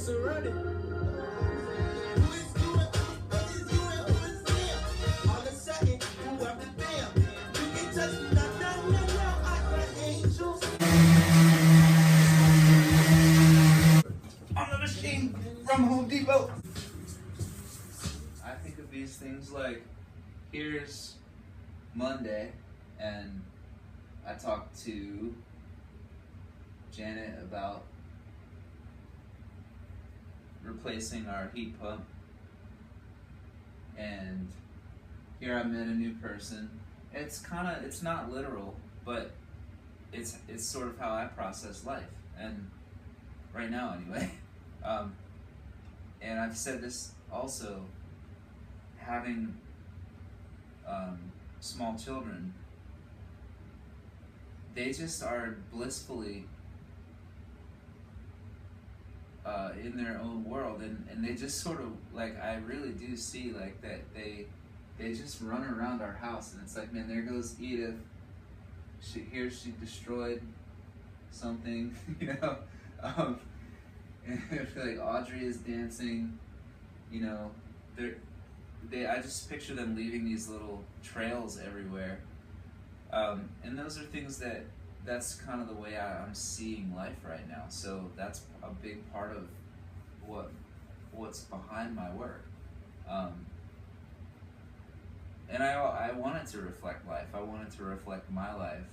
surrounded. On the machine from Home Depot. I think of these things like, here's Monday, and I talked to Janet about replacing our heat pump, and here I met a new person. It's not literal, but it's sort of how I process life, and right now anyway. And I've said this also, having small children, they just are blissfully in their own world, and they just sort of, like, I really do see like that they just run around our house, and it's like, man, there goes Edith. She destroyed something, you know. And I feel like Audrey is dancing, you know. I just picture them leaving these little trails everywhere, and those are things that's kind of the way I'm seeing life right now. So that's a big part of what's behind my work, and I want it to reflect life. I want it to reflect my life,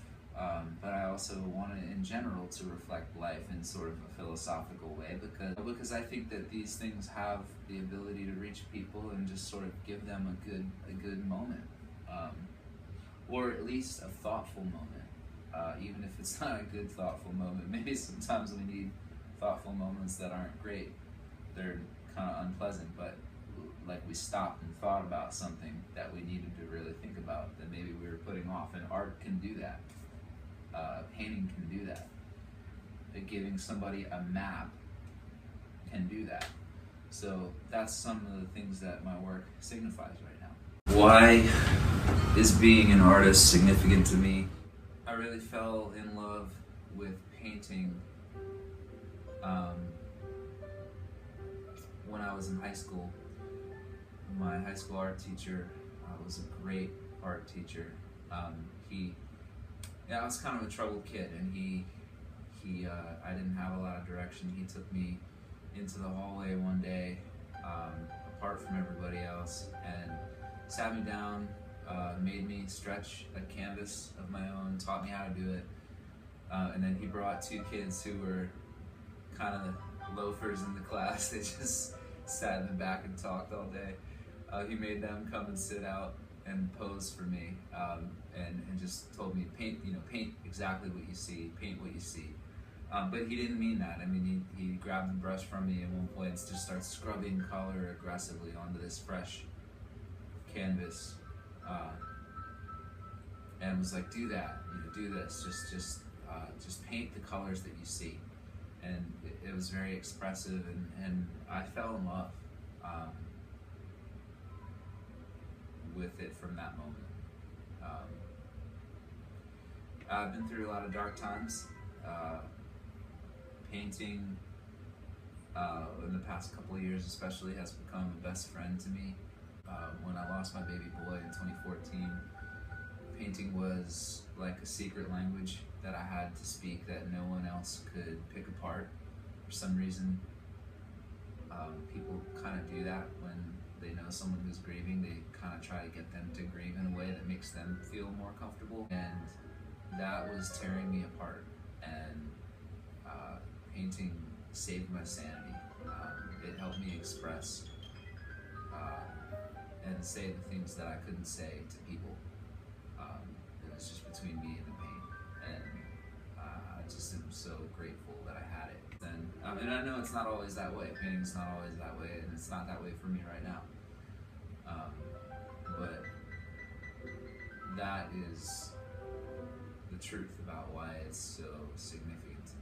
but I also want it in general to reflect life in sort of a philosophical way, because I think that these things have the ability to reach people and just sort of give them a good moment, or at least a thoughtful moment, even if it's not a good thoughtful moment. Maybe sometimes we need thoughtful moments that aren't great. They're kind of unpleasant, but like we stopped and thought about something that we needed to really think about that maybe we were putting off, and art can do that. Painting can do that. Giving somebody a map can do that. So that's some of the things that my work signifies right now. Why is being an artist significant to me? I really fell in love with painting when I was in high school. My high school art teacher was a great art teacher. I was kind of a troubled kid, and I didn't have a lot of direction. He took me into the hallway one day, apart from everybody else, and sat me down, made me stretch a canvas of my own, taught me how to do it, and then he brought two kids who were kind of loafers in the class. They just sat in the back and talked all day. He made them come and sit out and pose for me, and just told me, paint exactly what you see, paint what you see. But he didn't mean that. I mean, he grabbed the brush from me at one point and just started scrubbing color aggressively onto this fresh canvas, and was like, do that, do this, just paint the colors that you see. And it was very expressive, and I fell in love with it from that moment. I've been through a lot of dark times. Painting in the past couple of years especially has become a best friend to me. When I lost my baby boy in 2014, painting was like a secret language that I had to speak that no one else could pick apart. For some reason, people kind of do that when they know someone who's grieving. They kind of try to get them to grieve in a way that makes them feel more comfortable, and that was tearing me apart. And painting saved my sanity. It helped me express and say the things that I couldn't say to people. It was just between me and the paint, and I just am so grateful that I had it. And I know it's not always that way. Painting's not always that way, and it's not that way for me right now. But that is the truth about why it's so significant to me.